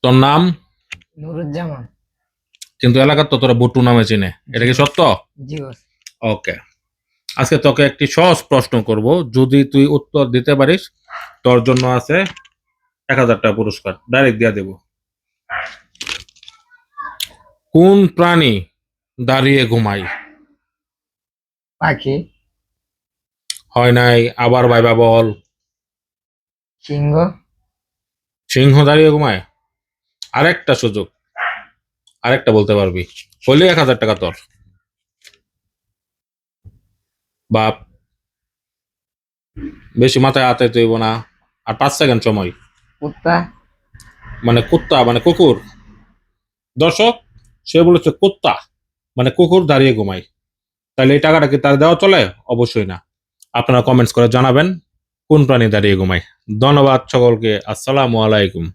তোর নাম? নুরুজ্জামান। কিন্তু এলাকার তো তোরা বুট্টু নামে চিনে, এটা কি সত্য? জি বস। ওকে, আজকে তোকে একটি সহজ প্রশ্ন করব, যদি তুই উত্তর দিতে পারিস তোর জন্য আছে 1,000 টাকা পুরস্কার, ডাইরেক্ট দিয়ে দেব। কোন প্রাণী দাঁড়িয়ে ঘুমায়? পাখি। হয় নাই, আবার ভাইবা বল। সিংহ। সিংহ দাঁড়িয়ে ঘুমায়? আরেকটা সুযোগ, আরেকটা বলতে পারবি, হইলে 1,000 টাকা তোর। বাপ, বেশি মাথায় হাতে তুইব না, আর 5 সেকেন্ড সময়। কুত্তা। মানে কুত্তা মানে কুকুর? দর্শক, সে বলেছে কুত্তা মানে কুকুর দাঁড়িয়ে ঘুমায়। তাহলে এই টাকাটা কি তার দেওয়া চলে? অবশ্যই না। আপনারা কমেন্টস করে জানাবেন কোন প্রাণী দাঁড়িয়ে ঘুমায়। ধন্যবাদ সকলকে, আসসালামু আলাইকুম।